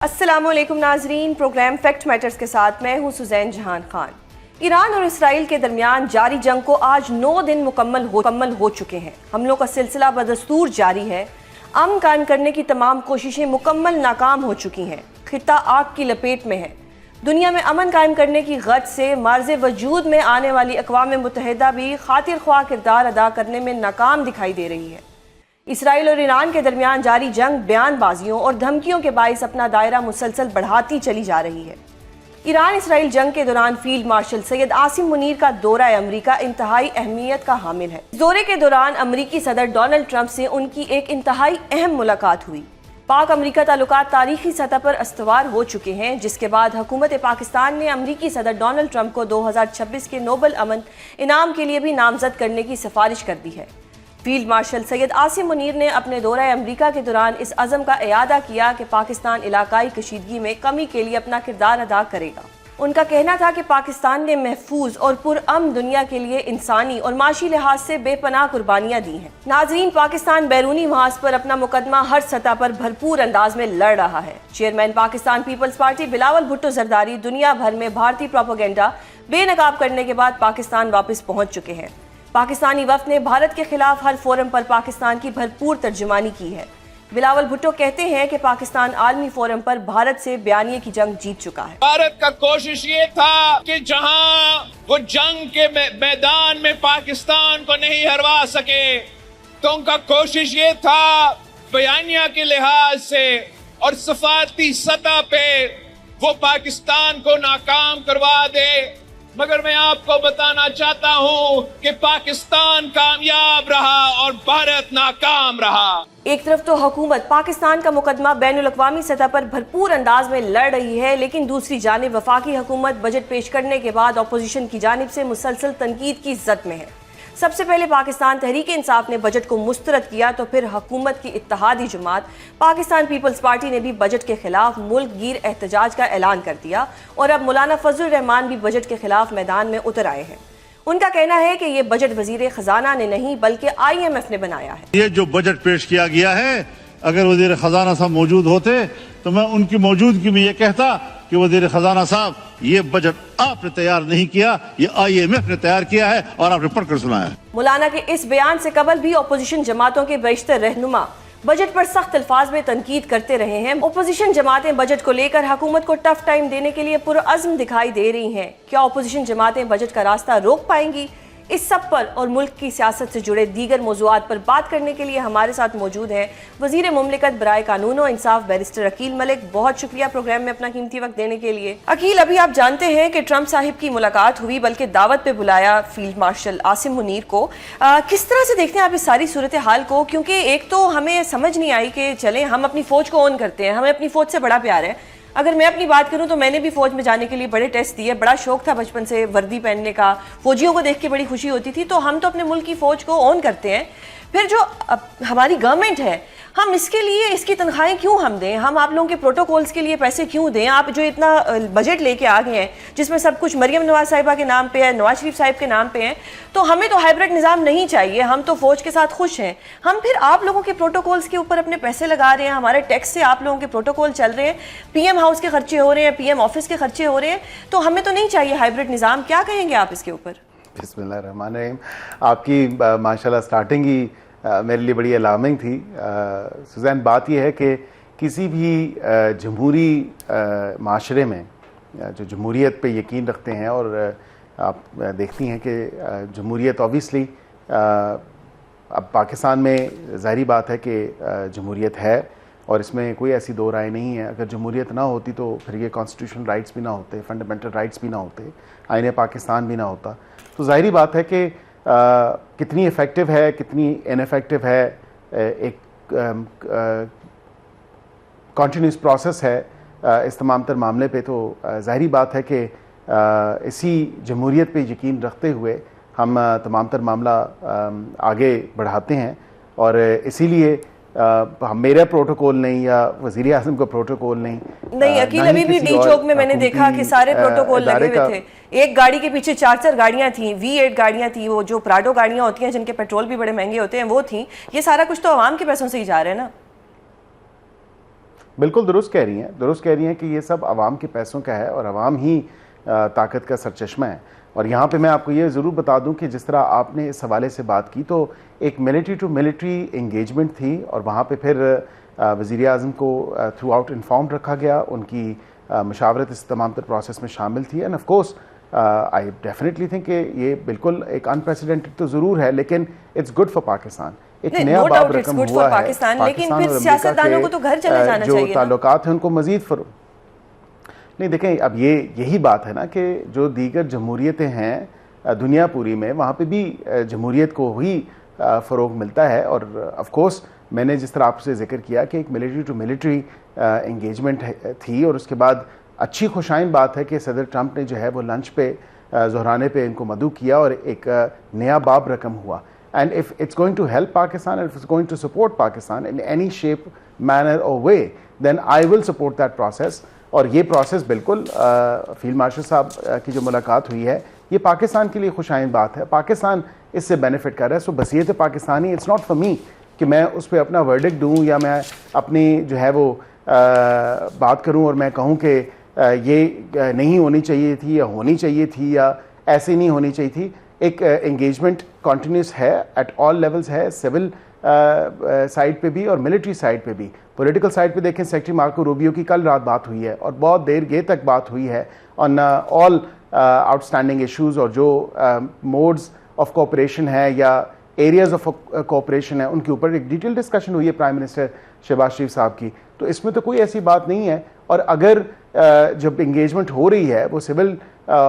अस्सलामुअलैकुम नाजरीन, programme fact matters के साथ मैं हूं सुजैन जहान खान। ईरान और इसराइल के दरमियान जारी जंग को आज 9 दिन मुकम्मल हो चुके हैं। हमलों का सिलसिला बदस्तूर जारी है। अमन कायम करने की तमाम कोशिशें मुकम्मल नाकाम हो चुकी हैं। खित्ता आग की लपेट में है। दुनिया में अमन कायम करने की गत से मार्ज़े वजूद में आने वाली अक़वाम मुत्तहिदा भी खातिर ख्वाह किरदार अदा करने में नाकाम दिखाई दे रही है। इसराइल और ईरान के दरमियान जारी जंग बयानबाजियों और धमकियों के बाइस अपना दायरा मुसलसल बढ़ाती चली जा रही है। ईरान इसराइल जंग के दौरान फील्ड मार्शल सैयद आसिम मुनीर का दौरा अमरीका इंतहाई अहमियत का हामिल है। इस दौरे के दौरान अमरीकी सदर डोनाल्ड ट्रंप से उनकी एक इंतहाई अहम मुलाकात हुई। पाक अमरीका ताल्लुकात तारीखी सतह पर अस्तवार हो चुके हैं, जिसके बाद हुकूमत पाकिस्तान ने अमरीकी सदर डोनाल्ड ट्रंप को 2026 के नोबल अमन इनाम के लिए भी नामजद करने की सिफारिश कर दी है। फील्ड मार्शल सैयद आसिम मुनीर ने अपने दौरा अमरीका के दौरान इस अज़म का इयादा किया कि पाकिस्तान इलाकाई कशीदगी में कमी के लिए अपना किरदार अदा करेगा। उनका कहना था कि पाकिस्तान ने महफूज और पुरअमन दुनिया के लिए इंसानी और माशी लिहाज से बेपनाह कुर्बानियां दी हैं। नाजरीन, पाकिस्तान बैरूनी महाज पर अपना मुकदमा हर सतह पर भरपूर अंदाज में लड़ रहा है। Chairman Pakistan Peoples Party Bilawal Bhutto Zardari दुनिया भर में भारतीय प्रोपेगेंडा बेनकाब करने के बाद पाकिस्तान वापस पहुंच चुके हैं। पाकिस्तानी वफ्द ने भारत के खिलाफ हर फोरम पर पाकिस्तान की भरपूर तर्जुमानी की है। बिलावल भुट्टो कहते हैं कि पाकिस्तान आलमी फोरम पर भारत से बयानिए की जंग जीत चुका है। भारत का कोशिश ये था कि जहां वो जंग के मैदान में पाकिस्तान को नहीं हरवा सके, तो उनका कोशिश ये था बयानिया के लिहाज से और सफारती सतह पे वो पाकिस्तान को नाकाम करवा दे। मगर मैं आपको बताना चाहता हूं कि पाकिस्तान कामयाब रहा और भारत नाकाम रहा। एक तरफ तो हुकूमत पाकिस्तान का मुकदमा बैनुल-अक़वामी सतह पर भरपूर अंदाज में लड़ रही है, लेकिन दूसरी जानिब वफाकी हुकूमत बजट पेश करने के बाद अपोजिशन की जानिब से मुसलसल तनकीद की ज़द में है। सबसे पहले पाकिस्तान तहरीक इंसाफ ने बजट को मुस्तरद किया, तो फिर हुकूमत की इत्तेहादी जमात पाकिस्तान पीपल्स पार्टी ने भी बजट के खिलाफ मुल्क गिर एहतजाज का ऐलान कर दिया और अब मौलाना फजलुर रहमान भी बजट के खिलाफ मैदान में उतर आए हैं। उनका कहना है कि ये बजट वजीर खजाना ने नहीं बल्कि IMF ने बनाया है। ये जो बजट पेश किया गया है, अगर वजीर खजाना साहब मौजूद होते तो मैं उनकी मौजूदगी में ये कहता कि वजीर खजाना साहब, ये बजट आपने तैयार नहीं किया, ये IMF ने तैयार किया है और आपने पढ़कर सुनाया है। मौलाना के इस बयान से कबल भी अपोजिशन जमातों के बेशतर रहनुमा बजट पर सख्त अल्फाज में तनकीद करते रहे हैं। अपोजिशन जमातें बजट को लेकर हुकूमत को टफ टाइम देने के लिए पुरअज़्म दिखाई दे रही हैं। क्या अपोजिशन जमातें बजट का रास्ता रोक पाएंगी? इस सब पर और मुल्क की सियासत से जुड़े दीगर मौज़ूआत पर बात करने के लिए हमारे साथ मौजूद हैं वज़ीर मुमलिकत बराए कानून और इंसाफ बैरिस्टर अकील मलिक। बहुत शुक्रिया प्रोग्राम में अपना कीमती वक्त देने के लिए। अकील, अभी आप जानते हैं कि ट्रंप साहिब की मुलाकात हुई, बल्कि दावत पे बुलाया फील्ड मार्शल आसिम मुनीर को। किस तरह से देखते हैं आप इस सारी सूरत हाल को? क्योंकि एक तो हमें समझ नहीं आई कि चलें हम अपनी फ़ौज को ऑन करते हैं, हमें अपनी फ़ौज से बड़ा प्यार है। अगर मैं अपनी बात करूं तो मैंने भी फौज में जाने के लिए बड़े टेस्ट दिए, बड़ा शौक था बचपन से वर्दी पहनने का, फौजियों को देख के बड़ी खुशी होती थी। तो हम तो अपने मुल्क की फौज को ऑन करते हैं, फिर जो हमारी गवर्नमेंट है हम इसके लिए इसकी तनख्वाहें क्यों हम दें? हम आप लोगों के प्रोटोकॉल्स के लिए पैसे क्यों दें? आप जो इतना बजट लेके आ गए हैं जिसमें सब कुछ मरियम नवाज साहिबा के नाम पे है, नवाज शरीफ साहिब के नाम पे है, तो हमें तो हाइब्रिड निज़ाम नहीं चाहिए। हम तो फौज के साथ खुश हैं। हम फिर आप लोगों के प्रोटोकॉल्स के ऊपर अपने पैसे लगा रहे हैं, हमारे टैक्स से आप लोगों के प्रोटोकॉल चल रहे हैं, PM हाउस के खर्चे हो रहे हैं, PM ऑफिस के खर्चे हो रहे हैं, तो हमें तो नहीं चाहिए हाइब्रिड निज़ाम। क्या कहेंगे आप इसके ऊपर? बिस्मिल्लाहिर्रहमानिर्रहीम। आपकी माशाल्लाह स्टार्टिंग ही मेरे लिए बड़ी अलार्मिंग थी। सुजैन, बात यह है कि किसी भी जमहूरी माशरे में जो जमहूरियत पे यकीन रखते हैं, और आप देखती हैं कि जमहूरियत ऑब्वियसली अब पाकिस्तान में ज़ाहिरी बात है कि जमहूरियत है और इसमें कोई ऐसी दो राय नहीं है। अगर जमहूरियत ना होती तो फिर ये कॉन्स्टिट्यूशनल राइट्स भी ना होते, फंडामेंटल राइट्स भी ना होते, आईने पाकिस्तान भी ना होता। तो ज़ाहिरी बात है कि कितनी इफ़ेक्टिव है, कितनी इनफेक्टिव है, एक कॉन्टीन्यूस प्रोसेस है इस तमाम तर मामले पे। तो ज़ाहिरी बात है कि इसी जमहूरियत पे यकीन रखते हुए हम तमाम तर मामला आगे बढ़ाते हैं, और इसीलिए मेरा प्रोटोकॉल नहीं या वज़ीर आज़म का प्रोटोकॉल नहीं। अकील, अभी भी डी चौक में मैंने देखा कि सारे प्रोटोकॉल लगे हुए थे। एक गाड़ी के पीछे 4 गाड़ियां थी, V8 गाड़ियां थी, वो जो प्राडो गाड़ियां होती हैं जिनके पेट्रोल भी बड़े महंगे होते हैं, वो थी। ये सारा कुछ तो आवाम के पैसों से ही जा रहा है ना? बिल्कुल दुरुस्त कह रही हैं, दुरुस्त कह रही हैं कि ये सब आवाम के पैसों का है और आवाम ही ताकत का सरचश्मा है। और यहाँ पे मैं आपको ये ज़रूर बता दूं कि जिस तरह आपने इस हवाले से बात की, तो एक मिलिट्री टू मिलिट्री इंगेजमेंट थी और वहाँ पे फिर वज़ीर आज़म को थ्रू आउट इन्फॉर्म रखा गया, उनकी मशावरत इस तमाम तर प्रोसेस में शामिल थी। End of course I definitely think कि ये बिल्कुल एक अनप्रेसिडेंटेड तो ज़रूर है, लेकिन इट्स गुड फॉर पाकिस्तान। एक नया बाब रकम हुआ है पाकिस्तान, लेकिन फिर सियासतदानों को तो घर चले जाना चाहिए, जो ताल्लुकात हैं उनको मज़ीद नहीं, देखें अब यही बात है ना कि जो दीगर जमहूरियतें हैं दुनिया पूरी में, वहाँ पे भी जमहूरियत को ही फ़रोग मिलता है। और ऑफ कोर्स मैंने जिस तरह आपसे जिक्र किया कि एक मिलिट्री टू मिलिट्री इंगेजमेंट थी, और उसके बाद अच्छी खुशाइन बात है कि सदर ट्रंप ने जो है वो लंच पे ज़हराने पे इनको मदऊ किया और एक नया बाब रकम हुआ। And if it's going to help Pakistan, if it's going to support Pakistan in any shape, manner और way, then I will support that process. और ये प्रोसेस बिल्कुल फील्ड मार्शल साहब की जो मुलाकात हुई है, ये पाकिस्तान के लिए खुशाइन बात है, पाकिस्तान इससे बेनिफिट कर रहा है। सो बसीयत Pakistani, it's not for me कि मैं उस पर अपना वर्डिक्ट दूँ या मैं अपनी जो है वो बात करूँ और मैं कहूँ कि ये नहीं होनी चाहिए थी या होनी चाहिए थी या ऐसे नहीं होनी चाहिए थी। एक एंगेजमेंट कॉन्टीन्यूस है, एट ऑल लेवल्स है, सिविल साइड पे भी और मिलिट्री साइड पे भी। पॉलिटिकल साइड पे देखें, सेक्रेटरी मार्को रूबियो की कल रात बात हुई है और बहुत देर तक बात हुई है ऑन ऑल आउटस्टैंडिंग इश्यूज, और जो मोड्स ऑफ कोऑपरेशन है या एरियाज ऑफ कोऑपरेशन है उनके ऊपर एक डिटेल डिस्कशन हुई है प्राइम मिनिस्टर शहबाज शरीफ साहब की। तो इसमें तो कोई ऐसी बात नहीं है। और अगर जब इंगेजमेंट हो रही है वो सिविल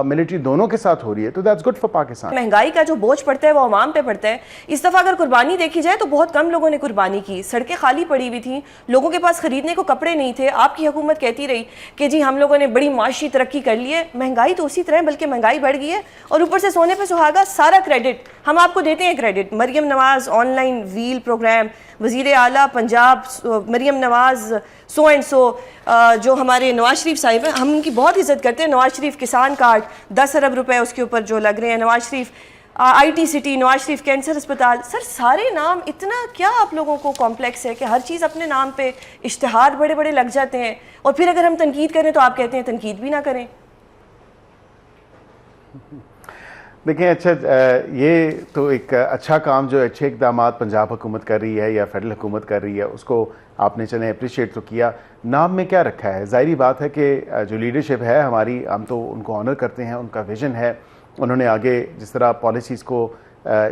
मिलिट्री दोनों के साथ हो रही है, तो दैट्स गुड फॉर पाकिस्तान। महंगाई का जो बोझ पड़ता है वो आवाम पे पड़ता है। इस दफ़ा अगर कुर्बानी देखी जाए तो बहुत कम लोगों ने कुर्बानी की, सड़कें खाली पड़ी हुई थी, लोगों के पास खरीदने को कपड़े नहीं थे। आपकी हुकूमत कहती रही कि जी हम लोगों ने बड़ी माशी तरक्की कर ली है, महंगाई तो उसी तरह बल्कि महंगाई बढ़ गई है। और ऊपर से सोने पर सुहागा, सारा क्रेडिट हम आपको देते हैं। Credit Maryam Nawaz online wheel program, वज़ीर आला Punjab Maryam Nawaz so and so, जो हमारे नवाज शरीफ साहिब हैं, हम उनकी बहुत इज्जत करते हैं। नवाज शरीफ किसान कार्ड 10 अरब रुपए उसके ऊपर जो लग रहे हैं, Nawaz Sharif IT city, Nawaz Sharif cancer अस्पताल। सर सारे नाम, इतना क्या आप लोगों को कॉम्प्लेक्स है कि हर चीज़ अपने नाम पे इश्तिहार बड़े बड़े लग जाते हैं, और फिर अगर हम तनकीद करें तो आप कहते हैं तनकीद भी ना करें। देखिए, अच्छा ये तो एक अच्छा काम जो अच्छे इक़दाम पंजाब हुकूमत कर रही है या फेडरल हुकूमत कर रही है, उसको आपने चले अप्रिशिएट तो किया। नाम में क्या रखा है? ज़ाहिरी बात है कि जो लीडरशिप है हमारी, हम तो उनको ऑनर करते हैं, उनका विजन है, उन्होंने आगे जिस तरह पॉलिसीज़ को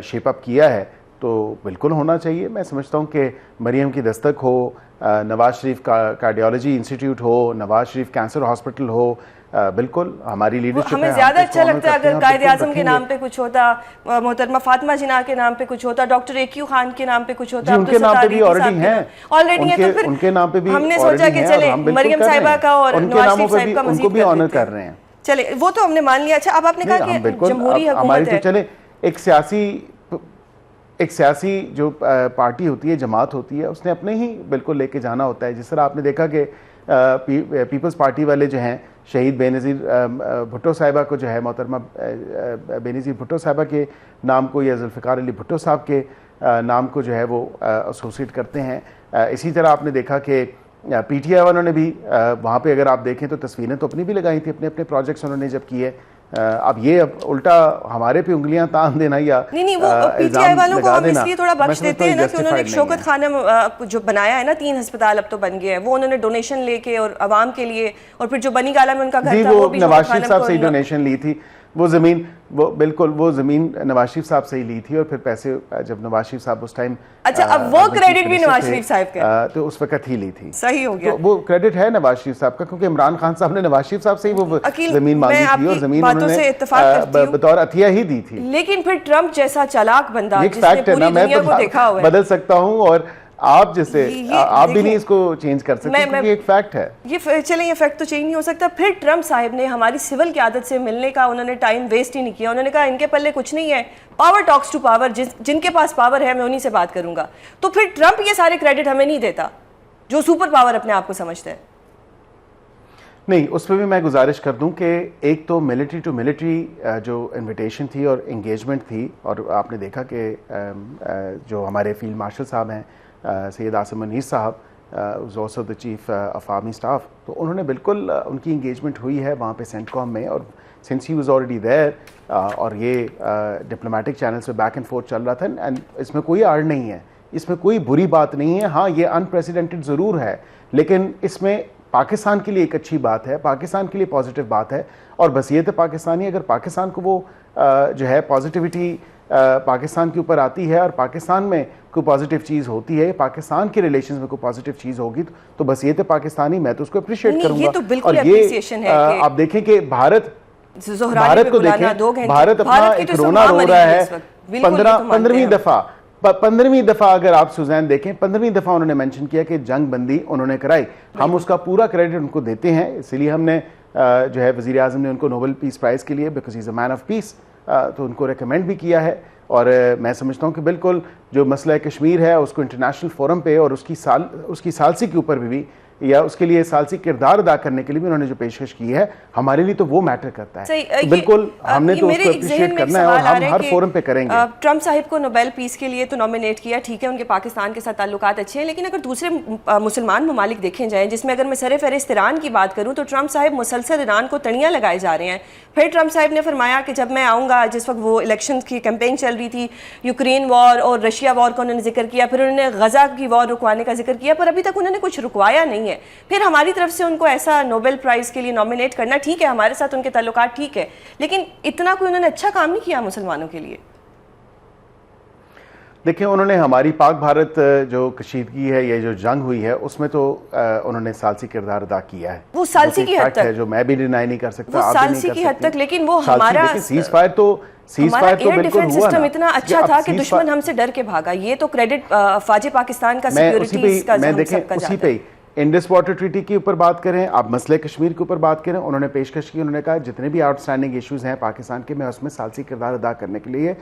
शेप अप किया है तो बिल्कुल होना चाहिए। मैं समझता हूँ कि मरियम की दस्तक हो, नवाज शरीफ कार्डियोलॉजी इंस्टीट्यूट हो, नवाज शरीफ कैंसर हॉस्पिटल हो, बिल्कुल हमारी लीडरशिप हमें ज़्यादा अच्छा लगता है अगर कायदे आज़म के नाम पे कुछ होता, मोहतरमा फातिमा जिन्ना के नाम पे कुछ होता, डॉक्टर AQ खान के नाम पे कुछ होता, उनके नाम पे भी ऑलरेडी है, तो फिर उनके नाम पे भी हमने सोचा कि चले मरियम साहिबा का और नवाज शरीफ साहिब का उनको भी ऑनर कर रहे हैं। चले वो तो हमने मान लिया। अच्छा, अब आपने कहा कि जमहूरी हुकूमत है, चले एक सियासी जो पार्टी होती है, जमात होती है, उसने अपने ही बिल्कुल लेके जाना होता है। जिस तरह आपने देखा कि पीपल्स पार्टी वाले जो हैं, शहीद बेनज़ीर भुट्टो साहिबा को जो है, मोहतरमा बेनज़ीर भुट्टो साहिबा के नाम को या जुल्फ़िकार अली भुट्टो साहब के नाम को जो है वो एसोसिएट करते हैं। इसी तरह आपने देखा कि PTI वालों ने भी वहाँ पे अगर आप देखें तो तस्वीरें तो अपनी भी लगाई थी, अपने अपने प्रोजेक्ट्स उन्होंने जब किए। अब ये अब उल्टा हमारे पे उंगलियां तान देना या नहीं वो PTI वालों को हम इसलिए थोड़ा बख्श देते हैं ना कि उन्होंने एक शौकत खाना जो बनाया है ना, 3 अस्पताल अब तो बन गए हैं, वो उन्होंने डोनेशन लेके और आवाम के लिए, और फिर जो बनी गाला में उनका घर था वो भी नवाज शरीफ साहब से डोनेशन ली थी। वो ज़मीन वो ज़मीन नवाज शरीफ साहब से ही ली थी, और फिर पैसे जब नवाज शरीफ साहब उस टाइम, अच्छा अब वो क्रेडिट भी नवाज शरीफ साहब का, तो उस वक्त ही ली थी। सही हो गया, तो वो क्रेडिट है नवाज शरीफ साहब का, क्योंकि इमरान खान साहब ने नवाज शरीफ साहब से ही वो ज़मीन मांगी थी और ज़मीन उन्होंने बतौर अतिया ही दी थी। लेकिन फिर ट्रंप जैसा चालाक बंदा जिसने पूरी दुनिया को देखा हुआ है, बदल सकता हूँ, और आप जैसे आप भी नहीं इसको चेंज कर सकते, क्योंकि एक फैक्ट है ये। चले ये फैक्ट तो चेंज नहीं हो सकता। फिर ट्रंप साहब ने हमारी सिविल क़यादत से मिलने का उन्होंने टाइम वेस्ट ही नहीं किया। उन्होंने कहा इनके पल्ले कुछ नहीं है, पावर टॉक्स टू पावर, जिनके पास पावर है मैं उन्हीं से बात करूंगा। तो फिर ट्रंप ये सारे क्रेडिट हमें नहीं देता जो सुपर पावर अपने आप को समझते हैं। नहीं, उस पर भी मैं गुजारिश कर दूं कि एक तो मिलिट्री टू मिलिट्री जो इनविटेशन थी और इंगेजमेंट थी, और आपने देखा कि जो हमारे फील्ड मार्शल साहब हैं सैयद आसिम मुनीर साहब, was also the chief of army staff, तो उन्होंने बिल्कुल उनकी इंगेजमेंट हुई है वहाँ पे सेंटकॉम में, और since he was already there और ये डिप्लोमेटिक चैनल से बैक एंड फोर्थ चल रहा था, एंड इसमें कोई आड़ नहीं है, इसमें कोई बुरी बात नहीं है। हाँ, ये अनप्रेसिडेंटेड ज़रूर है, लेकिन इसमें पाकिस्तान के लिए एक अच्छी बात है, पाकिस्तान के लिए पॉजिटिव बात है, और बसीयत पाकिस्तानी, अगर पाकिस्तान को वो जो है पॉजिटिविटी पाकिस्तान के ऊपर आती है और पाकिस्तान में कोई पॉजिटिव चीज़ होती है, पाकिस्तान के रिलेशंस में कोई पॉजिटिव चीज़ होगी, तो बसीयत पाकिस्तानी, मैं तो उसको अप्रिशिएट करूंगा। ये तो बिल्कुल एप्रिसिएशन है कि आप देखें कि भारत को देखें, भारत अपना एक रोना रो रहा है 15वीं दफा अगर आप सुजैन देखें, 15वीं दफा उन्होंने मेंशन किया कि जंग बंदी उन्होंने कराई। हम उसका पूरा क्रेडिट उनको देते हैं, इसलिए हमने जो है वजीर आज़म ने उनको नोबेल पीस प्राइज़ के लिए, because he is a man of peace, तो उनको रिकमेंड भी किया है। और मैं समझता हूँ कि बिल्कुल जो मसला कश्मीर है उसको इंटरनेशनल फोरम पे और उसकी सालसी के ऊपर भी या उसके लिए सालसी किरदार अदा करने के लिए भी उन्होंने जो पेशकश की है, हमारे लिए तो वो मैटर करता है। तो बिल्कुल हमने तो उसको अप्रिशिएट करना है और हम हर फोरम पे करेंगे। ट्रंप साहिब को नोबेल पीस के लिए तो नॉमिनेट किया, ठीक है, उनके पाकिस्तान के साथ ताल्लुकात अच्छे हैं, लेकिन अगर दूसरे मुसलमान ममालिक देखे जाएं, जिसमें अगर मैं सर-ए-फहरिस्त ईरान की बात करूं तो ट्रंप साहिब मुसलसल ईरान को तड़ियाँ लगाए जा रहे हैं। फिर ट्रंप साहिब ने फरमाया कि जब मैं आऊँगा, जिस वक्त वो इलेक्शन की कैंपेन चल रही थी, यूक्रेन वॉर और रशिया वॉर का उन्होंने जिक्र किया, फिर उन्होंने गजा की वॉर रुकवाने का जिक्र किया, पर अभी तक उन्होंने कुछ रुकवाया नहीं है। फिर हमारी तरफ से उनको ऐसा नोबेल प्राइज के लिए नॉमिनेट करना, ठीक है, हमारे साथ उनके ताल्लुकात ठीक है, लेकिन इतना कोई उन्होंने अच्छा काम नहीं किया मुसलमानों के लिए। देखिए, उन्होंने हमारी पाक भारत जो कशीदगी है, ये जो जंग हुई है, उसमें तो उन्होंने सालसी किरदार अदा किया है। वो सालसी की हद तक है, जो मैं भी डिनाई नहीं कर सकता, वो सालसी की हद तक, लेकिन वो हमारा सीज फायर तो बिल्कुल हुआ सिस्टम इतना अच्छा था कि दुश्मन हमसे डर के भागा। ये तो क्रेडिट फौज पाकिस्तान का, सिक्योरिटी का, मैं देखें उसी पे इंडस वाटर ट्रीटी के ऊपर बात करें, आप मसले कश्मीर के ऊपर बात करें, उन्होंने पेशकश की, उन्होंने कहा जितने भी आउटस्टैंडिंग इश्यूज हैं पाकिस्तान के, मैं उसमें सालसी किरदार अदा करने के लिए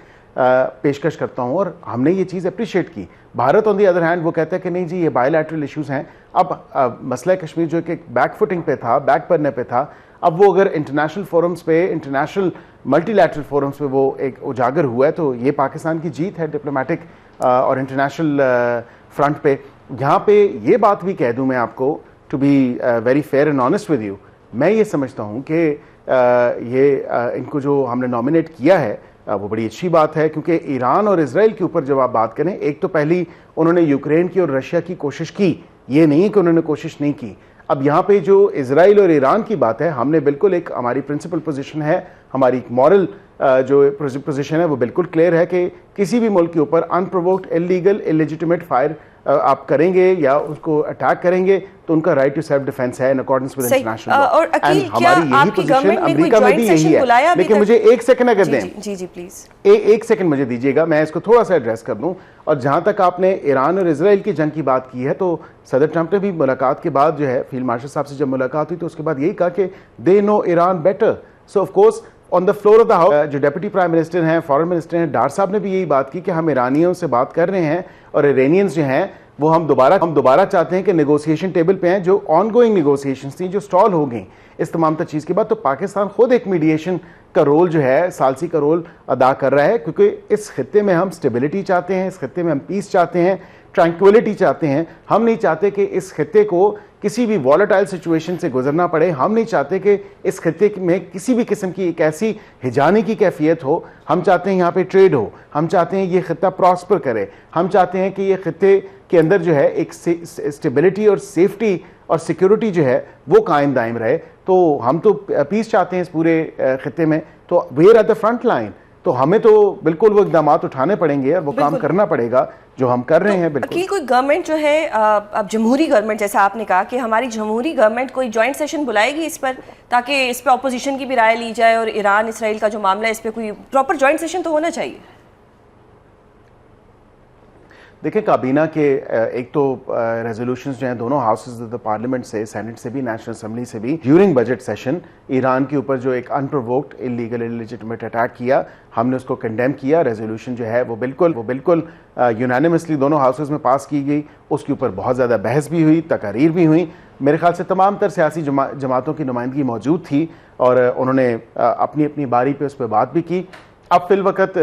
पेशकश करता हूं, और हमने ये चीज़ अप्रिशिएट की। Bharat on the other hand वो कहता है कि नहीं जी, ये बायलैटरल इश्यूज हैं। अब मसला कश्मीर जो कि बैक फुटिंग पे था, बैक पढ़ने पे था, अब वो अगर इंटरनेशनल फोरम्स पे, इंटरनेशनल मल्टीलैटरल फोरम्स पे वो एक उजागर हुआ है, तो ये पाकिस्तान की जीत है डिप्लोमेटिक और इंटरनेशनल फ्रंट पे। यहाँ पे ये बात भी कह दूँ मैं आपको, to be very fair and honest with you, मैं ये समझता हूँ कि इनको जो हमने नॉमिनेट किया है वो बड़ी अच्छी बात है, क्योंकि ईरान और इजराइल के ऊपर जब आप बात करें, एक तो पहली उन्होंने यूक्रेन की और रशिया की कोशिश की, ये नहीं कि उन्होंने कोशिश नहीं की। अब यहाँ पे जो इजराइल और ईरान की बात है, हमने बिल्कुल एक हमारी प्रिंसिपल पोजीशन है, हमारी मॉरल जो पोजीशन है वो बिल्कुल क्लियर है कि किसी भी मुल्क के ऊपर अनप्रोवोक्ड, इलीगल, इलेजिटिमेट फायर आप करेंगे या उसको अटैक करेंगे तो उनका राइट टू सेल्फ डिफेंस है in accordance with international law. और अकील, क्या आपकी गवर्नमेंट ने कोई जॉइंट सेशन बुलाया? लेकिन मुझे एक सेकंड अगर दें, जी प्लीज एक सेकंड मुझे दीजिएगा, मैं इसको थोड़ा सा एड्रेस कर दूं। और जहां तक आपने ईरान और इजराइल की जंग की बात की है, तो सदर ट्रंप ने भी मुलाकात के बाद जो है फील्ड मार्शल साहब से जब मुलाकात हुई तो उसके बाद यही कहा कि they know Iran better. So of course on the floor of the house जो डेप्यूटी प्राइम मिनिस्टर हैं, फॉरेन मिनिस्टर हैं, डार साहब ने भी यही बात की कि हम ईरानियों से बात कर रहे हैं और इरानियंस जो हैं वो हम दोबारा चाहते हैं कि नेगोशिएशन टेबल पे हैं। जो ऑनगोइंग नेगोशिएशंस थी, जो स्टॉल हो गई इस तमाम चीज़ के बाद, तो पाकिस्तान खुद एक मीडिएशन का रोल जो है, सालसी का रोल अदा कर रहा है, क्योंकि इस खित्ते में हम स्टेबिलिटी चाहते हैं, इस खित्ते में हम पीस चाहते हैं, ट्रैंक्विलिटी चाहते हैं। हम नहीं चाहते कि इस खित्ते को किसी भी वॉलेटाइल सिचुएशन से गुजरना पड़े। हम नहीं चाहते कि इस खित्ते में किसी भी किस्म की एक ऐसी हिजाने की कैफियत हो। हम चाहते हैं यहाँ पे ट्रेड हो, हम चाहते हैं ये खित्ता प्रॉस्पर करे, हम चाहते हैं कि ये खित्ते के अंदर जो है एक स्टेबिलिटी और सेफ्टी और सिक्योरिटी जो है वो कायम दायम रहे। तो हम तो पीस चाहते हैं इस पूरे खित्ते में, तो we are at the front line. तो हमें तो बिल्कुल वो इक़दाम उठाने पड़ेंगे और वो काम करना पड़ेगा जो हम कर रहे हैं। बिल्कुल कोई गवर्नमेंट जो है, अब जमहूरी गवर्नमेंट, जैसा आपने कहा कि हमारी जमहूरी गवर्नमेंट कोई जॉइंट सेशन बुलाएगी इस पर, ताकि इस पर अपोजिशन की भी राय ली जाए, और ईरान इसराइल का जो मामला है इस पर कोई प्रॉपर जॉइंट सेशन तो होना चाहिए। देखिए, काबीना के एक तो रेजोल्यूशंस जो हैं दोनों हाउसेज ऑफ द पार्लियामेंट से, सेनेट से भी, नेशनल असेंबली से भी, ड्यूरिंग बजट सेशन ईरान के ऊपर जो एक अनप्रोवोक्ड, इलीगल, इलेजिटिमेट अटैक किया, हमने उसको कंडेम किया। रेजोल्यूशन जो है वो बिल्कुल यूनानिमसली दोनों हाउसेज में पास की गई। उसके ऊपर बहुत ज़्यादा बहस भी हुई, तकारीर भी हुई। मेरे ख्याल से तमाम तर सियासी जमातों की नुमाइंदगी मौजूद थी और उन्होंने अपनी अपनी बारी पर उस पर बात भी की। अब फिल वक्त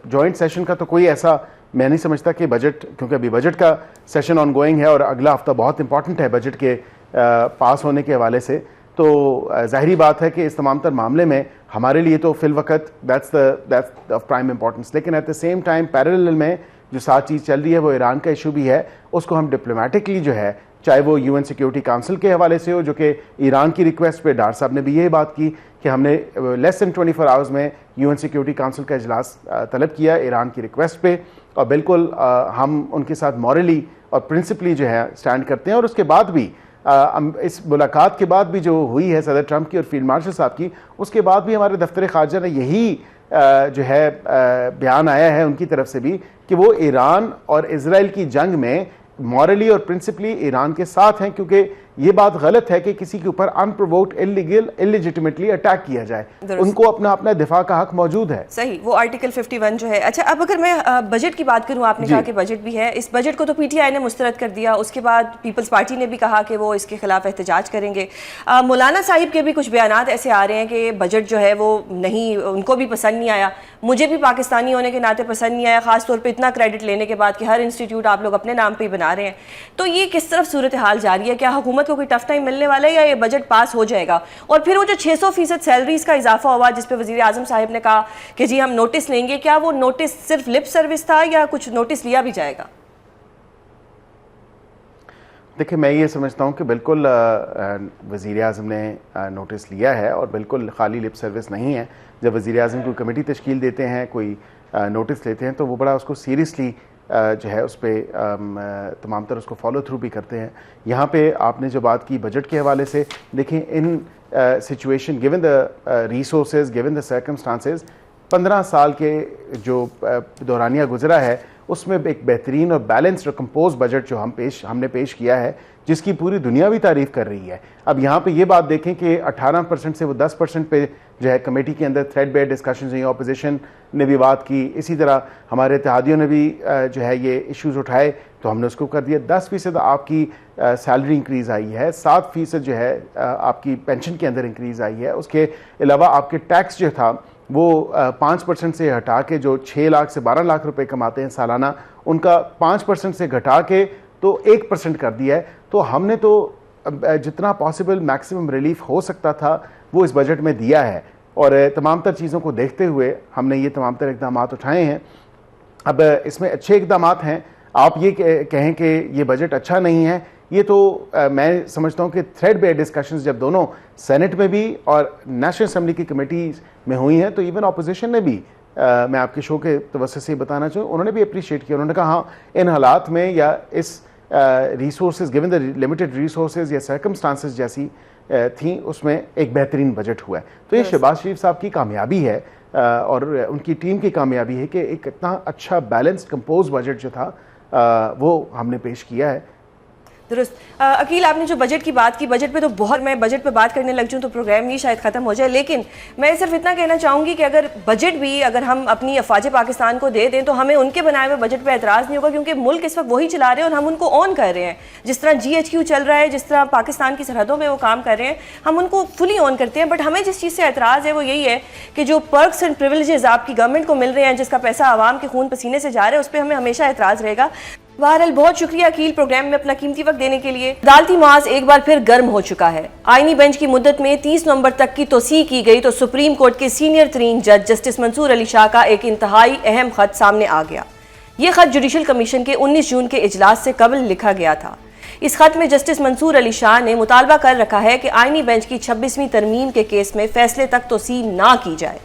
जॉइंट सेशन का तो कोई ऐसा मैं नहीं समझता कि बजट, क्योंकि अभी बजट का सेशन ऑन गोइंग है और अगला हफ्ता बहुत इंपॉर्टेंट है बजट के पास होने के हवाले से, तो ज़ाहिरी बात है कि इस तमाम तर मामले में हमारे लिए तो फिल वक्त दैट्स ऑफ प्राइम इंपॉर्टेंस। लेकिन at the same time parallel में जो साथ चीज़ चल रही है वो ईरान का इशू भी है, उसको हम डिप्लोमेटिकली जो है, चाहे वो यूएन सिक्योरिटी काउंसिल के हवाले से हो, जो कि ईरान की रिक्वेस्ट पे डार साहब ने भी यही बात की कि हमने लेस दैन 24 आवर्स में यूएन सिक्योरिटी काउंसिल का इजलास तलब किया ईरान की रिक्वेस्ट पे, और बिल्कुल हम उनके साथ मॉरली और प्रिंसिपली जो है स्टैंड करते हैं। और उसके बाद भी इस मुलाकात के बाद भी जो हुई है सदर ट्रंप की और फील्ड मार्शल साहब की, उसके बाद भी हमारे दफ्तर खारजा ने यही जो है बयान आया है उनकी तरफ से भी कि वो ईरान और इजराइल की जंग में मॉरली और प्रिंसिपली ईरान के साथ हैं, क्योंकि ये बात गलत है कि किसी के ऊपर अनप्रोवोक्ड इलीगल इलिजिटिमेटली अटैक किया जाए, उनको अपना दिफा का हक मौजूद है। सही, वो आर्टिकल 51 जो है। अच्छा, अब अगर मैं बजट की बात करूं, आपने कहा कि बजट भी है, इस बजट को तो पीटीआई ने मुस्तरद कर दिया, उसके बाद पीपल्स पार्टी ने भी कहा कि वो इसके खिलाफ एहतजाज करेंगे। मौलाना साहिब के भी कुछ बयानात ऐसे आ रहे हैं कि बजट जो है वो नहीं, उनको भी पसंद नहीं आया, मुझे भी पाकिस्तानी होने के नाते पसंद नहीं आया, खासतौर पर इतना क्रेडिट लेने के बाद कि हर इंस्टीट्यूट आप लोग अपने नाम पर ही बना रहे हैं। तो ये किस तरफ सूरत हाल जा रही है? क्या हुकूमत को कोई टफ टाइम मिलने वाला है या ये बजट पास हो जाएगा? और फिर वो जो 600% सैलरीज का इजाफा हुआ जिस पे वजीर आजम साहब ने कहा कि जी हम नोटिस लेंगे, क्या वो नोटिस सिर्फ लिप सर्विस था या कुछ नोटिस लिया भी जाएगा? देखिए, मैं ये समझता हूँ कि बिल्कुल वज़ीर आज़म ने नोटिस लिया है और बिल्कुल खाली लिप सर्विस नहीं है। जब वज़ीर आज़म कोई कमेटी तश्कील देते हैं, कोई नोटिस लेते हैं, तो वो बड़ा उसको सीरियसली जो है उस पर तमाम तरह उसको फॉलो थ्रू भी करते हैं। यहाँ पे आपने जो बात की बजट के हवाले से, देखें in situation given the resources, given the circumstances, 15 साल के जो दौरानिया गुजरा है उसमें एक बेहतरीन और बैलेंस्ड और कंपोज बजट जो हमने पेश किया है, जिसकी पूरी दुनिया भी तारीफ़ कर रही है। अब यहाँ पे ये बात देखें कि 18% से वो 10% पे जो है कमेटी के अंदर थ्रेडबेयर डिस्कशंस हुई, ऑपोजिशन ने भी बात की, इसी तरह हमारे इत्तेहादियों ने भी जो है ये इश्यूज़ उठाए तो हमने उसको कर दिया। 10% आपकी सैलरी इंक्रीज़ आई है, 7% जो है आपकी पेंशन के अंदर इंक्रीज़ आई है। उसके अलावा आपके टैक्स जो था वो 5% से हटा के, जो 6 लाख से 12 लाख रुपए कमाते हैं सालाना, उनका 5% से घटा के तो 1% कर दिया है। तो हमने तो जितना पॉसिबल मैक्सिमम रिलीफ हो सकता था वो इस बजट में दिया है, और तमाम तर चीज़ों को देखते हुए हमने ये तमाम तर इक़दाम उठाए हैं। अब इसमें अच्छे इक़दाम हैं, आप ये कहें कि ये बजट अच्छा नहीं है, ये तो मैं समझता हूँ कि थ्रेडबेयर डिस्कशंस जब दोनों सेनेट में भी और नेशनल असम्बली की कमेटी में हुई हैं, तो इवन अपोजिशन ने भी मैं आपके शो के तवज्जो से बताना चाहूँ, उन्होंने भी अप्रिशिएट किया। उन्होंने कहा हाँ, इन हालात में या इस resources, given the limited resources या सर्कमस्टांसेस जैसी थी, उसमें एक बेहतरीन बजट हुआ है। तो ये शहबाज शरीफ साहब की कामयाबी है और उनकी टीम की कामयाबी है कि एक इतना अच्छा बैलेंस्ड कंपोज बजट जो था वो हमने पेश किया है। दुरुस्त। अकील, आपने जो बजट की बात की, बजट पे तो बहुत, मैं बजट पे बात करने लग जाऊँ तो प्रोग्राम ही शायद ख़त्म हो जाए, लेकिन मैं सिर्फ इतना कहना चाहूँगी कि अगर बजट भी अगर हम अपनी अफवाज पाकिस्तान को दे दें तो हमें उनके बनाए हुए बजट पे एतराज़ नहीं होगा, क्योंकि मुल्क इस वक्त वही चला रहे हैं और हम उनको ऑन कर रहे हैं। जिस तरह GHQ चल रहा है, जिस तरह पाकिस्तान की सरहदों में वो काम कर रहे हैं, हम उनको फुली ऑन करते हैं। बट हमें जिस चीज़ से एतराज़ है वो यही है कि जो पर्क्स एंड प्रिविलेजेस आपकी गवर्नमेंट को मिल रहे हैं, जिसका पैसा आवाम के खून पसीने से जा रहा है, उस पर हमें हमेशा एतराज़ रहेगा। बहरहाल बहुत शुक्रिया अकील, प्रोग्राम में अपना कीमती वक्त देने के लिए। अदालती मास एक बार फिर गर्म हो चुका है। आईनी बेंच की मुद्दत में 30 नवंबर तक की तोसी की गई तो सुप्रीम कोर्ट के सीनियर तरीन जज जस्टिस मंसूर अली शाह का एक इंतहाई अहम खत सामने आ गया। ये खत जुडिशल कमीशन के 19 जून के इजलास से कबल लिखा गया था। इस खत में जस्टिस मंसूर अली शाह ने मुतालबा कर रखा है कि आईनी बेंच की 26वीं तरमीम के केस में फैसले तक तोसी ना की जाए।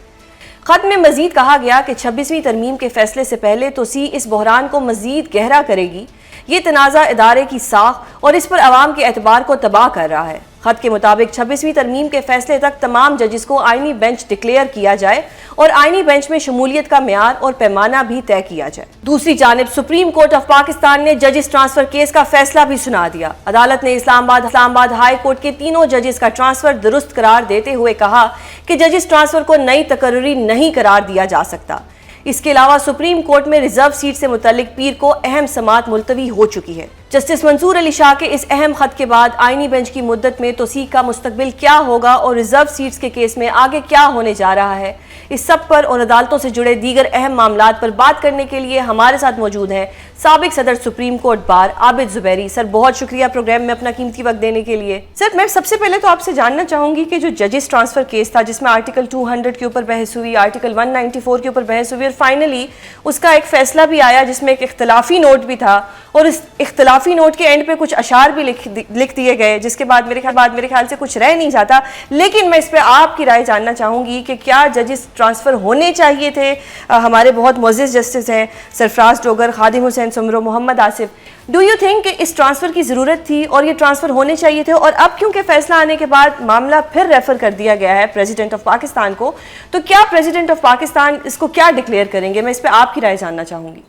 खत में मजीद कहा गया कि 26वीं तरमीम के फैसले से पहले तोसी इस बहरान को मजीद गहरा करेगी। ये तनाज़ा इदारे की साख और इस पर अवाम के एतबार को तबाह कर रहा है। खत के मुताबिक 26वीं तरमीम के फैसले तक तमाम जजेस को आईनी बेंच डिक्लेयर किया जाए और आईनी बेंच में शमूलियत का म्यार और पैमाना भी तय किया जाए। दूसरी जानिब सुप्रीम कोर्ट ऑफ पाकिस्तान ने जजेस ट्रांसफर केस का फैसला भी सुना दिया। अदालत ने इस्लामाबाद हाई कोर्ट के तीनों जजेस का ट्रांसफर दुरुस्त करार देते हुए कहा कि जजेस ट्रांसफर को नई तकर्री नहीं करार दिया जा सकता। इसके अलावा सुप्रीम कोर्ट में रिजर्व सीट से मुतल्लिक पीर को अहम समाअत मुलतवी हो चुकी है। जस्टिस मंसूर अली शाह के इस अहम खत के बाद आईनी बेंच की मुद्दत में तोसीक का मुस्तकबिल क्या होगा और रिजर्व सीट्स के केस में आगे क्या होने जा रहा है, इस सब पर और अदालतों से जुड़े दीगर अहम मामलात पर बात करने के लिए हमारे साथ मौजूद हैं साबिक सदर supreme court bar Abid Zubairi. Sir, बहुत शुक्रिया प्रोग्राम में अपना कीमती वक्त देने के लिए। सर, मैं सबसे पहले तो आपसे जानना चाहूंगी कि जो जजेस ट्रांसफर केस था जिसमें आर्टिकल 200 के ऊपर बहस हुई, आर्टिकल 194 के ऊपर बहस हुई और फाइनली उसका एक फैसला भी आया जिसमें एक इख्तलाफी नोट भी था और इस इख्तलाफी नोट के एंड पे कुछ अशार भी लिख दिए गए, जिसके बाद मेरे ख्याल से कुछ रह नहीं जाता। लेकिन मैं इस पर आपकी राय जानना चाहूंगी कि क्या जजेस ट्रांसफर होने चाहिए थे? हमारे बहुत मोअज़्ज़िज़ जस्टिस हैं Sarfaraz Dogar, Khadim Hussain Soomro, Mohammad Asif. Do you think इस ट्रांसफर की ज़रूरत थी और ये ट्रांसफर होने चाहिए थे? और अब क्योंकि फैसला आने के बाद मामला फिर रेफर कर दिया गया है प्रेसिडेंट ऑफ पाकिस्तान को, तो क्या प्रेसिडेंट ऑफ पाकिस्तान इसको क्या डिक्लेयर करेंगे? मैं इस पर आपकी राय जानना चाहूंगी।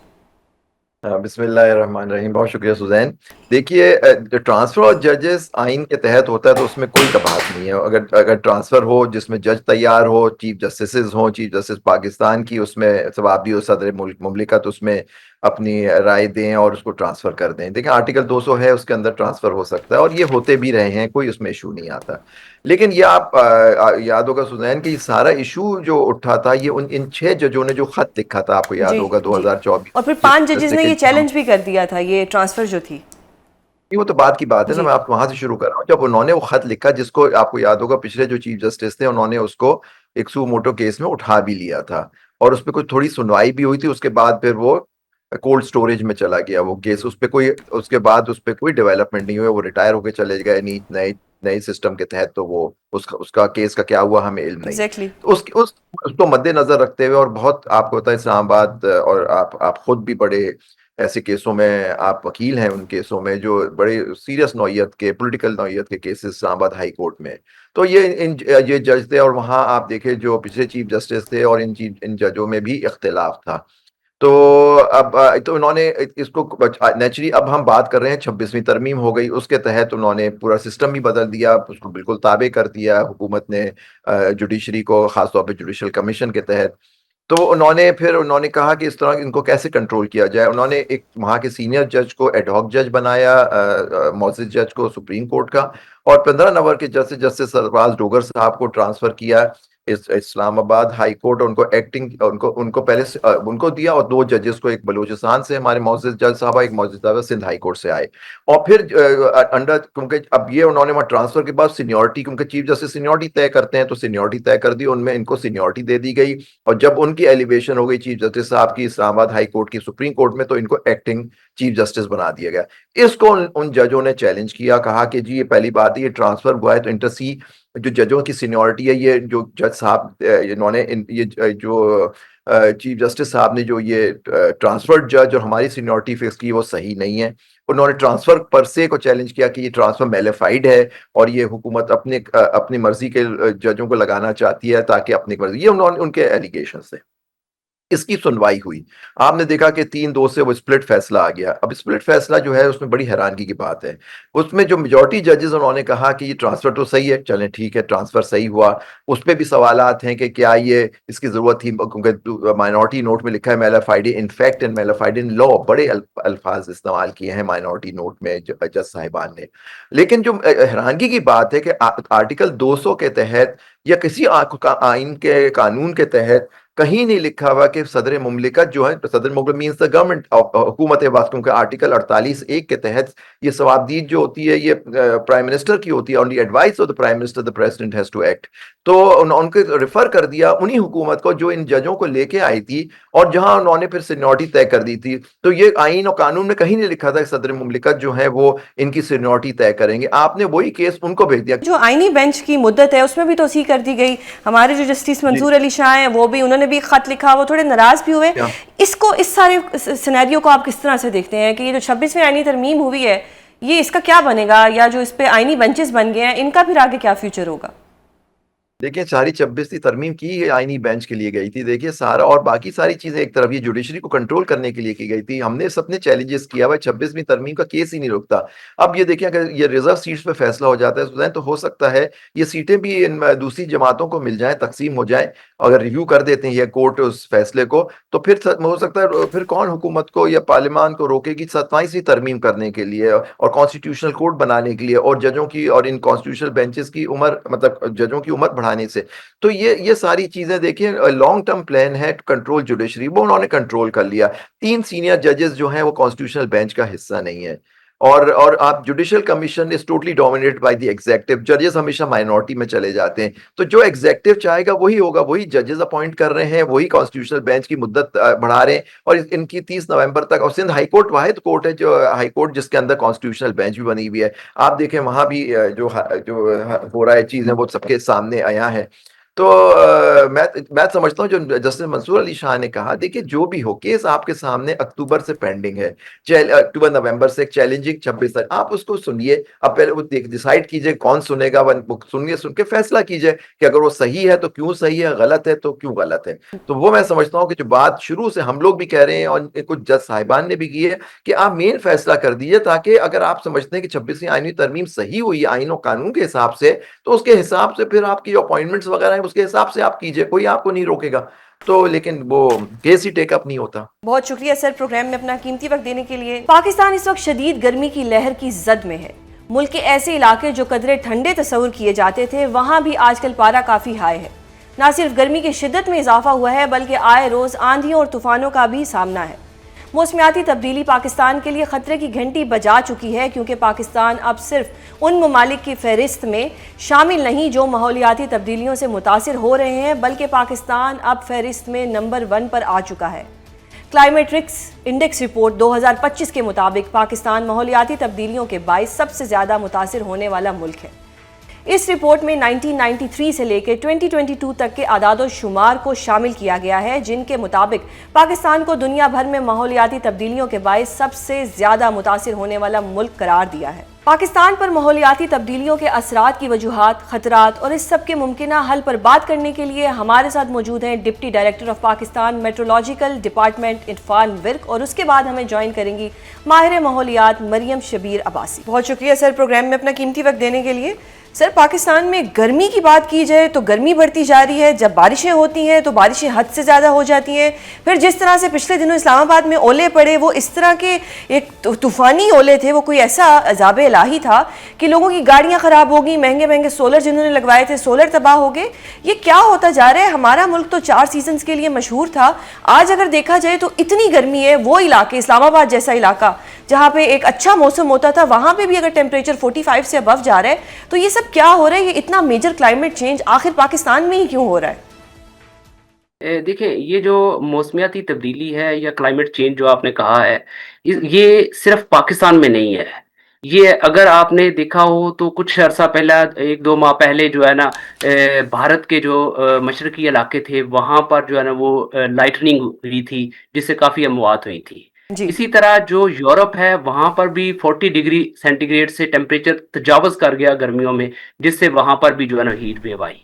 बिस्मिल्लाहिर्रहमानिर्रहीम। बहुत शुक्रिया सुजैन। देखिए, ट्रांसफर ऑफ जजेस आइन के तहत होता है तो उसमें कोई कबात नहीं है। अगर ट्रांसफर हो जिसमें जज तैयार हो, चीफ जस्टिस हो, चीफ जस्टिस पाकिस्तान की उसमें सवाबदी और सदर मुमलिकत उसमें अपनी राय दें और उसको ट्रांसफर कर दें। देखिए, आर्टिकल 200 है, उसके अंदर ट्रांसफर हो सकता है और ये होते भी रहे हैं, कोई उसमें इशू नहीं आता। लेकिन ये आप याद होगा सुजैन कि सारा इशू जो उठा था ये इन 6 जजों ने जो खत लिखा था, आपको याद होगा 2024, और फिर 5 जजेस ने ये चैलेंज भी कर दिया था ये ट्रांसफर जो थी। वो तो बात की बात है ना, मैं आप वहां से शुरू कर रहा हूँ। जब उन्होंने वो खत लिखा, जिसको आपको याद होगा पिछले जो चीफ जस्टिस थे उन्होंने उसको एक सू मोटो केस में उठा भी लिया था और उस पर कोई थोड़ी सुनवाई भी हुई थी। उसके बाद फिर वो कोल्ड स्टोरेज में चला गया वो केस। उसके बाद उस पर कोई डेवलपमेंट नहीं हुआ, वो रिटायर होकर चले गए नए सिस्टम के तहत। तो वो उसका केस का क्या हुआ हमें इल्म नहीं। Exactly. तो उसको मद्देनजर रखते हुए और बहुत आपको पता है इस्लामाबाद और आप खुद भी बड़े ऐसे केसों में आप वकील हैं, उन केसों में जो बड़े सीरियस नौयत के पॉलिटिकल नौयत के केसेस इस्लामाबाद हाई कोर्ट में। तो ये जज थे और वहाँ आप देखें जो पिछले चीफ जस्टिस थे और इन जजों में भी इख्तिलाफ था। तो अब तो उन्होंने इसको नेचुरली, अब हम बात कर रहे हैं 26वीं तरमीम हो गई, उसके तहत उन्होंने पूरा सिस्टम भी बदल दिया, उसको बिल्कुल ताबे कर दिया हुकूमत ने जुडिशरी को, खासतौर पे जुडिशल कमीशन के तहत। तो उन्होंने कहा कि इस तरह इनको कैसे कंट्रोल किया जाए। उन्होंने एक वहाँ के सीनियर जज को एडहॉक जज बनाया, मोअज़्ज़िज़ जज को सुप्रीम कोर्ट का, और 15 नवंबर के जस्टिस सरफराज डोगर साहब को ट्रांसफर किया इस्लामाबाद हाई कोर्ट। उनको पहले उनको दिया और 2 जजेस को, एक बलूचिस्तान से हमारे मोअज़्ज़िज़ जज साहब, एक मोअज़्ज़िज़ साहब सिंध हाई कोर्ट से आए। और फिर क्योंकि अब ये उन्होंने वहाँ ट्रांसफर के बाद सीनियरिटी, क्योंकि चीफ जस्टिस सीनियरिटी तय करते हैं, तो सीनियरिटी तय कर दी, उनमें इनको सीनियरिटी दे दी गई। और जब उनकी एलिवेशन हो गई चीफ जस्टिस साहब की इस्लामाबाद हाई कोर्ट की सुप्रीम कोर्ट में, तो इनको एक्टिंग चीफ जस्टिस बना दिया गया। इसको उन जजों ने चैलेंज किया, कहा कि जी ये पहली बात है, ये ट्रांसफर हुआ है तो इंटरसी जो जजों की सीनियरिटी है, ये जो जज साहब इन्होंने ये जो चीफ जस्टिस साहब ने जो ये ट्रांसफर्ड जज और हमारी सीनियरिटी फिक्स की, वो सही नहीं है। उन्होंने ट्रांसफर पर से को चैलेंज किया कि ये ट्रांसफर मेलेफाइड है और ये हुकूमत अपनी मर्जी के जजों को लगाना चाहती है ताकि अपनी मर्जी, ये उन्होंने उनके एलिगेशन थे। इसकी सुनवाई हुई, आपने देखा कि 3-2 से वो स्प्लिट फैसला आ गया। अब स्प्लिट फैसला जो है उसमें बड़ी हैरानगी की बात है, उसमें जो मेजॉरिटी जजेस उन्होंने कहा कि ये ट्रांसफर तो सही है, चलें ठीक है ट्रांसफर सही हुआ। उस पर भी सवालात हैं कि क्या ये इसकी जरूरत थी, क्योंकि माइनॉरिटी नोट में लिखा है mala fide in fact and mala fide in law, बड़े अल्फाज इस्तेमाल किए हैं माइनॉरिटी नोट में जज साहिबान ने। लेकिन जो हैरानगी की बात है कि आर्टिकल 200 के तहत या किसी आइन के कानून के तहत कहीं नहीं लिखा हुआ कि सदर मुमलिकत जो है, सदर मुमलिकत मीन्स द गवर्नमेंट, हुकूमत वक्त, क्योंकि आर्टिकल 48(1) के तहत ये सवाबदीद जो होती है ये प्राइम मिनिस्टर की होती है, on the advice of the prime minister the president has to act. तो उनको रेफर कर दिया उन्हीं हुकूमत को जो इन जजों को लेके आई थी और जहां उन्होंने फिर सीनियरिटी तय कर दी थी। तो ये आइन और कानून में कहीं नहीं लिखा था कि सदर मुमलिकत जो है वो इनकी सीनियरिटी तय करेंगे। आपने वही केस उनको भेज दिया। जो आईनी बेंच की मुद्दत है उसमें भी तोसी कर दी गई। हमारे जो जस्टिस मंसूर अली शाह हैं वो भी, उन्होंने भी खत लिखा, वो थोड़े नाराज भी हुए। इसको, इस सारे सिनेरियो को आप किस तरह से देखते हैं कि ये जो 26वीं आईनी तरमीम हुई है ये इसका क्या बनेगा, या जो इस पे आईनी बेंचेस बन गए हैं इनका फिर आगे क्या फ्यूचर होगा? देखिए सारी 26वीं तरमीम की आईनी बेंच के लिए गई थी। देखिए सारा और बाकी सारी चीज़ें एक तरफ, ये जुडिशरी को कंट्रोल करने के लिए की गई थी। हमने सबने चैलेंजेस किया, भाई 26वीं तरमीम का केस ही नहीं रुकता। अब ये देखिए अगर ये रिज़र्व सीट्स पे फैसला हो जाता है सुज़ैन, तो हो सकता है ये सीटें भी इन दूसरी जमातों को मिल जाएँ, तक़सीम हो जाएँ। अगर रिव्यू कर देते हैं ये कोर्ट उस फैसले को, तो फिर हो सकता है फिर कौन हुकूमत को या पार्लियामान को रोकेगी 27वीं तरमीम करने के लिए और कॉन्स्टिट्यूशनल कोर्ट बनाने के लिए और जजों की और इन कॉन्स्टिट्यूशनल बेंचेस की उम्र, मतलब जजों की उम्र बढ़ाने से। तो ये सारी चीजें देखिए लॉन्ग टर्म प्लान है टू कंट्रोल जुडिशरी, वो उन्होंने कंट्रोल कर लिया। 3 सीनियर जजेस जो हैं वो कॉन्स्टिट्यूशनल बेंच का हिस्सा नहीं है। और आप judicial commission is totally dominated by the executive. जजेस हमेशा माइनॉरिटी में चले जाते हैं, तो जो एग्जीक्यूटिव चाहेगा वही होगा, वही जजेस अपॉइंट कर रहे हैं, वही कॉन्स्टिट्यूशनल बेंच की मुद्दत बढ़ा रहे हैं। और इनकी 30 नवंबर तक, और सिंध हाई कोर्ट वाहिद कोर्ट है जो हाई कोर्ट जिसके अंदर कॉन्स्टिट्यूशनल बेंच भी बनी हुई है। आप देखें वहां भी जो हो रहा है चीजें वो सबके सामने आया है। तो मैं समझता हूँ जो जस्टिस मंसूर अली शाह ने कहा, देखिए जो भी हो केस आपके सामने अक्टूबर से पेंडिंग है, अक्टूबर नवंबर से एक चैलेंजिंग 26 तक आप उसको सुनिए। अब पहले वो डिसाइड कीजिए कौन सुनेगा, सुनिए, सुन के फैसला कीजिए कि अगर वो सही है तो क्यों सही है, गलत है तो क्यों गलत है। तो वो मैं समझता हूँ कि जो बात शुरू से हम लोग भी कह रहे हैं और कुछ जज साहिबान ने भी की है कि आप मेन फैसला कर दीजिए, ताकि अगर आप समझते हैं कि 26वीं आईनी तरमीम सही हुई है आईन और कानून के हिसाब से, तो उसके हिसाब से फिर आपकी जो अपॉइंटमेंट्स वगैरह है उसके हिसाब से आप कीजिए, कोई आपको नहीं रोकेगा। तो लेकिन वो केस ही टेकअप नहीं होता। बहुत शुक्रिया सर प्रोग्राम में अपना कीमती वक्त देने के लिए। पाकिस्तान इस वक्त शदीद गर्मी की लहर की जद में है। मुल्क के ऐसे इलाके जो कदरे ठंडे तस्वुर किए जाते थे वहां भी आजकल पारा काफी हाई है। न सिर्फ गर्मी की शिद्दत में इजाफा हुआ है बल्कि आए रोज आंधियों और तूफानों का भी सामना है। मौसमियाती तब्दीली पाकिस्तान के लिए खतरे की घंटी बजा चुकी है, क्योंकि पाकिस्तान अब सिर्फ उन ममालिक की फहरिस्त में शामिल नहीं जो माहौलियाती तब्दीलियों से मुतासिर हो रहे हैं, बल्कि पाकिस्तान अब फहरिस्त में नंबर 1 पर आ चुका है। क्लाइमेट रिस्क इंडेक्स रिपोर्ट 2025 के मुताबिक पाकिस्तान माहौलियाती तब्दीलियों के बाइस सबसे ज़्यादा मुतासिर होने वाला मुल्क है। इस रिपोर्ट में 1993 से लेकर 2022 तक के आदादो शुमार को शामिल किया गया है, जिनके मुताबिक पाकिस्तान को दुनिया भर में माहौलियाती तब्दीलियों के बाइस सबसे ज़्यादा मुतासिर होने वाला मुल्क करार दिया है। पाकिस्तान पर माहौलियाती तब्दीलियों के असरात की वजूहात, खतरात और इस सब के मुमकिना हल पर बात करने के लिए हमारे साथ मौजूद हैं deputy director of Pakistan meteorological department Irfan Virk, और उसके बाद हमें ज्वाइन करेंगी माहिर माहौलियात मरियम शबीर अब्बासी। बहुत शुक्रिया सर प्रोग्राम में अपना कीमती वक्त देने के लिए। सर पाकिस्तान में गर्मी की बात की जाए तो गर्मी बढ़ती जा रही है, जब बारिशें होती हैं तो बारिशें हद से ज़्यादा हो जाती हैं। फिर जिस तरह से पिछले दिनों इस्लामाबाद में ओले पड़े, वो इस तरह के एक तूफ़ानी ओले थे, वो कोई ऐसा अज़ाब इलाही था कि लोगों की गाड़ियाँ ख़राब हो गई, महंगे महंगे सोलर जिन्होंने लगवाए थे सोलर तबाह हो गए। ये क्या होता जा रहा है? हमारा मुल्क तो 4 सीजन्स के लिए मशहूर था, आज अगर देखा जाए तो इतनी गर्मी है। वो इलाके इस्लामाबाद जैसा इलाका जहाँ पे एक अच्छा मौसम होता था, वहाँ पे भी अगर टेम्परेचर 45 से अबव जा रहा है, तो ये सब क्या हो रहा है? ये इतना मेजर क्लाइमेट चेंज आखिर पाकिस्तान में ही क्यों हो रहा है? देखिए ये जो मौसमियाती तब्दीली है या क्लाइमेट चेंज जो आपने कहा है, ये सिर्फ पाकिस्तान में नहीं है। ये अगर आपने देखा हो तो कुछ अर्सा पहला 1-2 माह पहले जो है ना, भारत के जो मशरकी इलाके थे वहाँ पर जो है ना वो लाइटनिंग हुई थी, जिससे काफ़ी अमवात हुई थी। इसी तरह जो यूरोप है वहां पर भी 40 डिग्री सेंटीग्रेड से टेम्परेचर तजावज कर गया गर्मियों में, जिससे वहां पर भी जो है ना हीट वेव आई।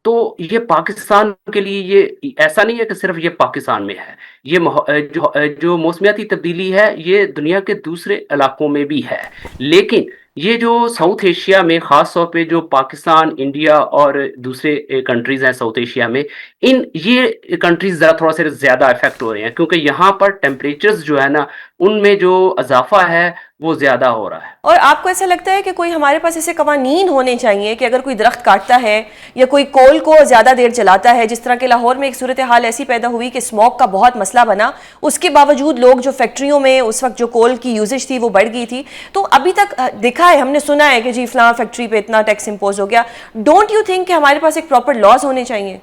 तो ये पाकिस्तान के लिए ये ऐसा नहीं है कि सिर्फ ये पाकिस्तान में है, ये जो मौसमियाती तब्दीली है ये दुनिया के दूसरे इलाकों में भी है। लेकिन ये जो साउथ एशिया में ख़ास तौर पे जो पाकिस्तान, इंडिया और दूसरे कंट्रीज़ हैं साउथ एशिया में, ये कंट्रीज़ ज़रा थोड़ा सा ज़्यादा इफेक्ट हो रहे हैं, क्योंकि यहाँ पर टेम्परेचर्स जो है ना उनमें जो इजाफा है वो ज़्यादा हो रहा है। और आपको ऐसा लगता है कि कोई हमारे पास ऐसे कवानीन होने चाहिए कि अगर कोई दरख्त काटता है या कोई कोल को ज़्यादा देर जलाता है, जिस तरह के लाहौर में एक सूरत हाल ऐसी पैदा हुई कि स्मोक का बहुत मसला बना, उसके बावजूद लोग जो फैक्ट्रियों में उस वक्त जो कोल की यूजेज थी वो बढ़ गई थी, तो अभी तक देखा है, हमने सुना है कि जी फलां फैक्ट्री पे इतना टैक्स इम्पोज हो गया। डोंट यू थिंक कि हमारे पास एक प्रॉपर लॉज होने चाहिए?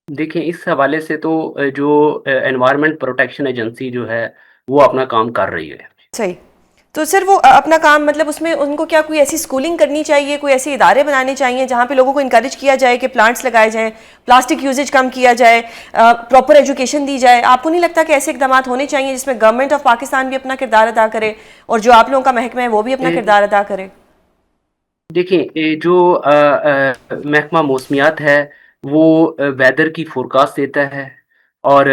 देखिए इस हवाले से तो जो एनवायरनमेंट प्रोटेक्शन एजेंसी जो है वो अपना काम कर रही है। सही, तो सर वो अपना काम मतलब उसमें उनको क्या कोई ऐसी स्कूलिंग करनी चाहिए, कोई ऐसे इदारे बनाने चाहिए जहाँ पे लोगों को इनकरेज किया जाए कि प्लांट्स लगाए जाएं, प्लास्टिक यूजेज कम किया जाए, प्रॉपर एजुकेशन दी जाए? आपको नहीं लगता कि ऐसे इकदाम होने चाहिए जिसमें गवर्नमेंट ऑफ पाकिस्तान भी अपना किरदार अदा करे और जो आप लोगों का महकमा है वो भी अपना किरदार अदा करे? देखिए, जो महकमा मौसमियात है वो वेदर की फोरकास्ट देता है, और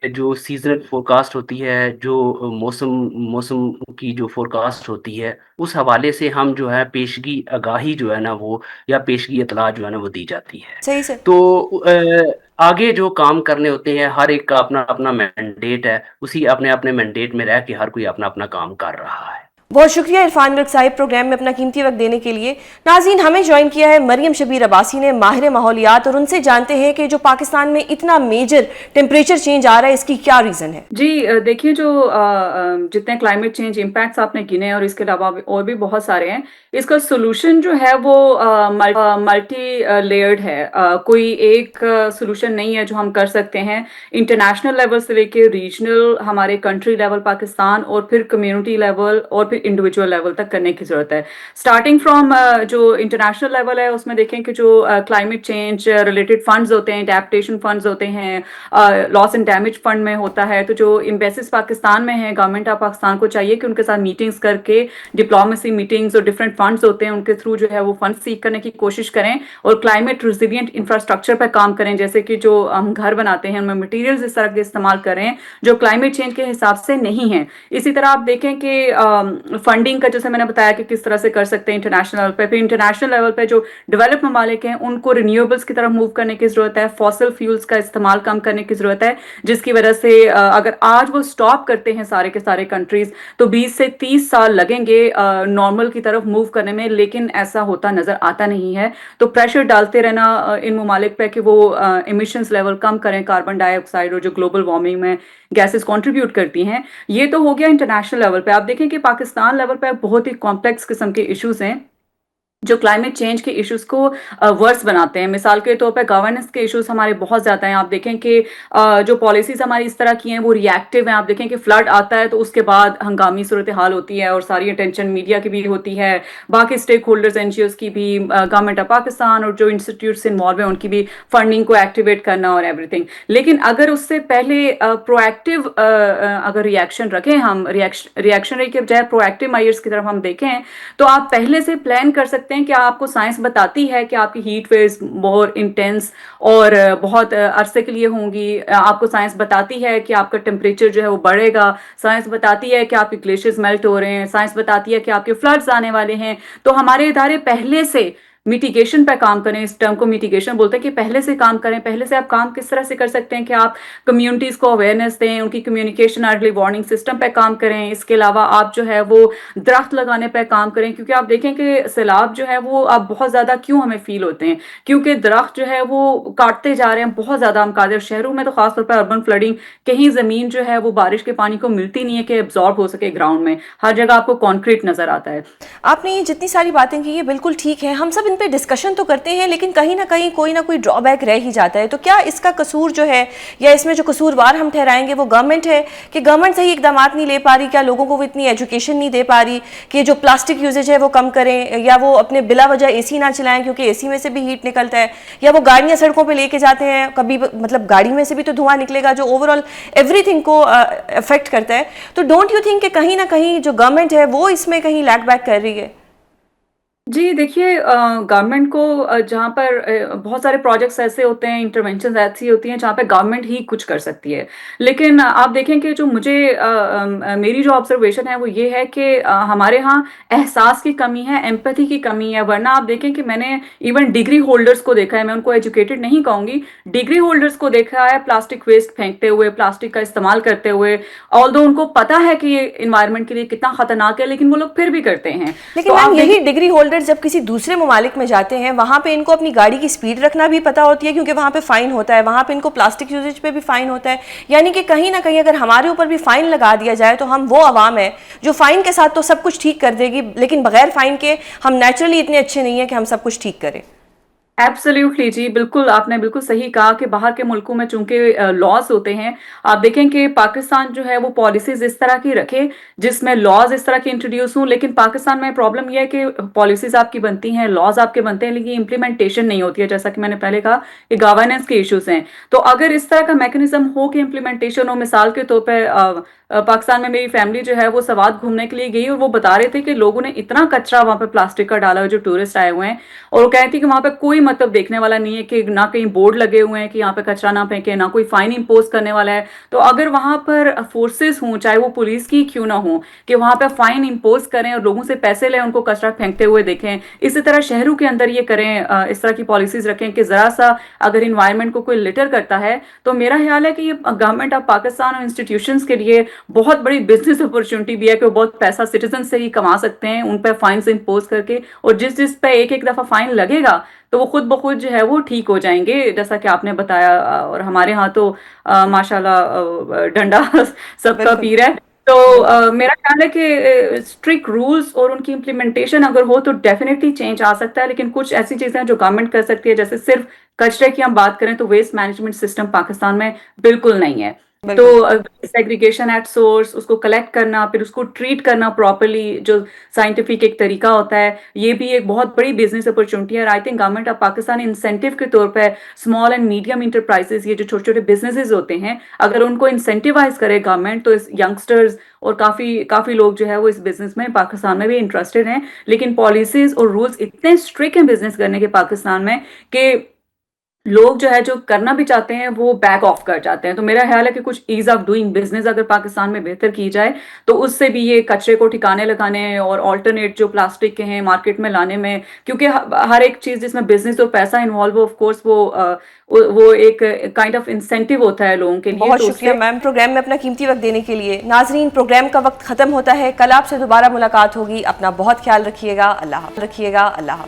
जो सीजनल फोरकास्ट होती है, जो मौसम मौसम की जो फोरकास्ट होती है, उस हवाले से हम जो है पेशगी आगाही जो है ना वो, या पेशगी इतला जो है ना वो दी जाती है। सही से। तो आगे जो काम करने होते हैं, हर एक का अपना अपना मैंडेट है, उसी अपने अपने मैंडेट में रह के हर कोई अपना अपना काम कर रहा है। बहुत शुक्रिया इरफान मलिक साहिब प्रोग्राम में अपना कीमती वक्त देने के लिए। नाज़रीन, हमें ज्वाइन किया है मरियम शबीर अब्बासी ने, माहिर माहौलियात, और उनसे जानते हैं कि जो पाकिस्तान में इतना मेजर टेम्परेचर चेंज आ रहा है इसकी क्या रीज़न है। जी देखिए, जो जितने क्लाइमेट चेंज इम्पैक्ट्स आपने गिने और इसके अलावा और भी बहुत सारे हैं, इसका सोल्यूशन जो है वो मल्टी लेयर्ड है। कोई एक सोल्यूशन नहीं है जो हम कर सकते हैं। इंटरनेशनल लेवल से लेके रीजनल, हमारे कंट्री लेवल पाकिस्तान, और फिर कम्युनिटी लेवल, और फिर इंडिविजुअल लेवल तक करने की ज़रूरत है। स्टार्टिंग फ्रॉम जो इंटरनेशनल लेवल है उसमें देखें कि जो क्लाइमेट चेंज रिलेटेड फंड्स होते हैं, एडेप्टेशन फंड्स होते हैं, लॉस एंड डैमेज फंड में होता है। तो जो एम्बेसीज पाकिस्तान में है, गवर्नमेंट ऑफ पाकिस्तान को चाहिए कि उनके साथ मीटिंग्स करके, डिप्लोमेसी मीटिंग्स और डिफरेंट फंड्स होते हैं उनके थ्रू जो है वो फंड सीख करने की कोशिश करें, और क्लाइमेट रेजिलिएंट इंफ्रास्ट्रक्चर पर काम करें। जैसे कि जो हम घर बनाते हैं उनमें मटीरियल्स इस तरह के इस्तेमाल करें जो क्लाइमेट चेंज के हिसाब से नहीं है। इसी तरह आप देखें कि फंडिंग का, जैसे मैंने बताया कि किस तरह से कर सकते हैं इंटरनेशनल लेवल पे। फिर इंटरनेशनल लेवल पे जो डेवलप ममालिक हैं उनको रिन्यूएबल्स की तरफ मूव करने की जरूरत है, फॉसिल फ्यूल्स का इस्तेमाल कम करने की जरूरत है, जिसकी वजह से अगर आज वो स्टॉप करते हैं सारे के सारे कंट्रीज, तो 20 से 30 साल लगेंगे नॉर्मल की तरफ मूव करने में, लेकिन ऐसा होता नजर आता नहीं है। तो प्रेशर डालते रहना इन ममालिक पे कि वो इमिशंस लेवल कम करें, कार्बन डाइऑक्साइड और जो ग्लोबल वार्मिंग में गैसेस कंट्रीब्यूट करती हैं। ये तो हो गया इंटरनेशनल लेवल पे। आप देखें कि पाकिस्तान लेवल पे बहुत ही कॉम्प्लेक्स किस्म के इश्यूज हैं जो क्लाइमेट चेंज के इश्यूज को वर्स बनाते हैं। मिसाल के तौर पे गवर्नेंस के इश्यूज हमारे बहुत ज़्यादा हैं। आप देखें कि जो पॉलिसीज हमारी इस तरह की हैं वो रिएक्टिव हैं। आप देखें कि फ्लड आता है तो उसके बाद हंगामी सूरत हाल होती है, और सारी अटेंशन मीडिया की भी होती है, बाकी स्टेक होल्डर्स NGOs की भी, गवर्नमेंट ऑफ पाकिस्तान और जो इंस्टीट्यूट्स इन्वॉल्व हैं उनकी भी फंडिंग को एक्टिवेट करना और एवरीथिंग। लेकिन अगर उससे पहले प्रोएक्टिव अगर रिएक्शन रखें, हम रिएक्शनरी के बजाय प्रोएक्टिव मेजर्स की तरफ हम देखें, तो आप पहले से प्लान कर सकते हैं। क्या आपको साइंस बताती है कि आपकी हीट वेव्स बहुत इंटेंस और बहुत अरसे के लिए होंगी। आपको साइंस बताती है कि आपका टेम्परेचर जो है वो बढ़ेगा। साइंस बताती है कि आपके ग्लेशियर्स मेल्ट हो रहे हैं। साइंस बताती है कि आपके फ्लड्स आने वाले हैं। तो हमारे इदारे पहले से मिटिगेशन पे काम करें। इस टर्म को मिटिगेशन बोलते हैं कि पहले से काम करें। पहले से आप काम किस तरह से कर सकते हैं कि आप कम्युनिटीज़ को अवेयरनेस दें, उनकी कम्युनिकेशन अर्ली वार्निंग सिस्टम पे काम करें। इसके अलावा आप जो है वो दरख्त लगाने पे काम करें, क्योंकि आप देखें कि सैलाब जो है वो अब बहुत ज़्यादा क्यों हमें फील होते हैं, क्योंकि दरख्त जो है वो काटते जा रहे हैं बहुत ज़्यादा। हम कादिर शहरों में तो खासतौर पर अर्बन फ्लडिंग, कहीं ज़मीन जो है वो बारिश के पानी को मिलती नहीं है कि एब्जॉर्ब हो सके ग्राउंड में। हर जगह आपको कॉन्क्रीट नज़र आता है। आपने ये जितनी सारी बातें की ये बिल्कुल ठीक है, हम सब इन पे डिस्कशन तो करते हैं, लेकिन कहीं ना कहीं कोई ना कोई ड्रॉबैक रह ही जाता है। तो क्या इसका कसूर जो है, या इसमें जो कसूरवार हम ठहराएंगे वो गवर्नमेंट है कि गवर्नमेंट सही इकदाम नहीं ले पा रही? क्या लोगों को वो इतनी एजुकेशन नहीं दे पा रही कि जो प्लास्टिक यूजेज है वो कम करें, या वो अपने बिला वजह AC ना चलाएं क्योंकि AC में से भी हीट निकलता है, या वो गाड़ियाँ सड़कों पर लेके जाते हैं, कभी मतलब गाड़ी में से भी तो धुआं निकलेगा जो ओवरऑल एवरीथिंग को अफेक्ट करता है। तो डोंट यू थिंक कि कहीं ना कहीं जो गवर्नमेंट है वो इसमें कहीं लैग बैक कर रही है? जी देखिए, गवर्नमेंट को जहाँ पर बहुत सारे प्रोजेक्ट्स ऐसे होते हैं, इंटरवेंशंस ऐसी होती हैं जहाँ पे गवर्नमेंट ही कुछ कर सकती है। लेकिन आप देखें कि जो मुझे मेरी जो ऑब्जर्वेशन है वो ये है कि हमारे यहाँ एहसास की कमी है, एम्पैथी की कमी है। वरना आप देखें कि मैंने इवन डिग्री होल्डर्स को देखा है, मैं उनको एजुकेटेड नहीं कहूँगी, डिग्री होल्डर्स को देखा है प्लास्टिक वेस्ट फेंकते हुए, प्लास्टिक का इस्तेमाल करते हुए। ऑल्दो उनको पता है कि ये इन्वायरमेंट के लिए कितना खतरनाक है, लेकिन वो लोग फिर भी करते हैं। लेकिन तो मैम यही डिग्री होल्डर जब किसी दूसरे ममालिक में जाते हैं वहां पे इनको अपनी गाड़ी की स्पीड रखना भी पता होती है, क्योंकि वहां पे फाइन होता है, वहां पे इनको प्लास्टिक यूजेज पे भी फाइन होता है। यानी कि कहीं ना कहीं अगर हमारे ऊपर भी फाइन लगा दिया जाए तो हम वो आवाम है जो फाइन के साथ तो सब कुछ ठीक कर देगी, लेकिन बगैर फाइन के हम नेचुरली इतने अच्छे नहीं है कि हम सब कुछ ठीक करें। एब्सोल्युटली जी, बिल्कुल आपने बिल्कुल सही कहा कि बाहर के मुल्कों में चूंकि लॉज होते हैं। आप देखें कि पाकिस्तान जो है वो पॉलिसीज इस तरह की रखे जिसमें लॉज इस तरह के इंट्रोड्यूस हों, लेकिन पाकिस्तान में प्रॉब्लम यह है कि पॉलिसीज आपकी बनती हैं, लॉज आपके बनते हैं, लेकिन इम्प्लीमेंटेशन नहीं होती है। जैसा कि मैंने पहले कहा कि गवर्नेंस के इश्यूज हैं। तो अगर इस तरह का मैकेनिज्म हो कि इम्प्लीमेंटेशन हो, मिसाल के तौर पर पाकिस्तान में मेरी फैमिली जो है वो सवात घूमने के लिए गई और वो बता रहे थे कि लोगों ने इतना कचरा वहाँ पे प्लास्टिक का डाला है जो टूरिस्ट आए हुए हैं, और वो कहती कि वहाँ पे कोई मतलब देखने वाला नहीं है, कि ना कहीं बोर्ड लगे हुए हैं कि यहाँ पे कचरा ना फेंके, ना कोई फाइन इम्पोज करने वाला है। तो अगर वहाँ पर फोर्सेस हों, चाहे वो पुलिस की क्यों ना हो, कि वहाँ पे फाइन इम्पोज करें और लोगों से पैसे लें, उनको कचरा फेंकते हुए देखें। इसी तरह शहरों के अंदर ये करें, इस तरह की पॉलिसीज रखें कि जरा सा अगर इन्वायरमेंट को कोई लिटर करता है तो मेरा ख्याल है कि ये गवर्नमेंट ऑफ पाकिस्तान और इंस्टीट्यूशंस के लिए बहुत बड़ी बिजनेस अपॉर्चुनिटी भी है कि वो बहुत पैसा सिटीजन से ही कमा सकते हैं उन पर फाइन इम्पोज करके, और जिस जिस पे एक दफा फाइन लगेगा तो वो खुद ब खुद जो है वो ठीक हो जाएंगे, जैसा कि आपने बताया। और हमारे यहाँ तो माशाल्लाह डंडा सबका पीर है। तो मेरा ख्याल है कि स्ट्रिक्ट रूल्स और उनकी इम्प्लीमेंटेशन अगर हो तो डेफिनेटली चेंज आ सकता है, लेकिन कुछ ऐसी चीजें हैं जो गवर्नमेंट कर सकती है, जैसे सिर्फ कचरे की हम बात करें तो वेस्ट मैनेजमेंट सिस्टम पाकिस्तान में बिल्कुल नहीं है। तो सेग्रीगेशन एट सोर्स, उसको कलेक्ट करना, फिर उसको ट्रीट करना प्रॉपरली, जो साइंटिफिक एक तरीका होता है, ये भी एक बहुत बड़ी बिजनेस अपॉर्चुनिटी है। और I think government of Pakistan incentive के तौर पे स्मॉल एंड मीडियम इंटरप्राइजेस, ये जो छोटे छोटे बिजनेसेस होते हैं, अगर उनको इंसेंटिवाइज करे गवर्नमेंट तो इस यंगस्टर्स और काफी लोग जो है वो इस बिजनेस में पाकिस्तान में भी इंटरेस्टेड हैं। लेकिन पॉलिसीज और रूल्स इतने स्ट्रिक्ट हैं बिजनेस करने के पाकिस्तान में कि लोग जो है जो करना भी चाहते हैं वो बैक ऑफ कर जाते हैं। तो मेरा ख्याल है कि कुछ ईज ऑफ डूइंग बिजनेस अगर पाकिस्तान में बेहतर की जाए तो उससे भी ये कचरे को ठिकाने लगाने और ऑल्टरनेट जो प्लास्टिक के हैं मार्केट में लाने में, क्योंकि हर एक चीज जिसमें बिजनेस और पैसा इन्वॉल्व हो, ऑफ कोर्स वो एक काइंड ऑफ इंसेंटिव होता है लोगों के लिए। बहुत तो शुक्रिया मैम प्रोग्राम में अपना कीमती वक्त देने के लिए। नाजरीन, प्रोग्राम का वक्त खत्म होता है, कल आपसे दोबारा मुलाकात होगी। अपना बहुत ख्याल रखिएगा। अल्लाह हाफ़िज़।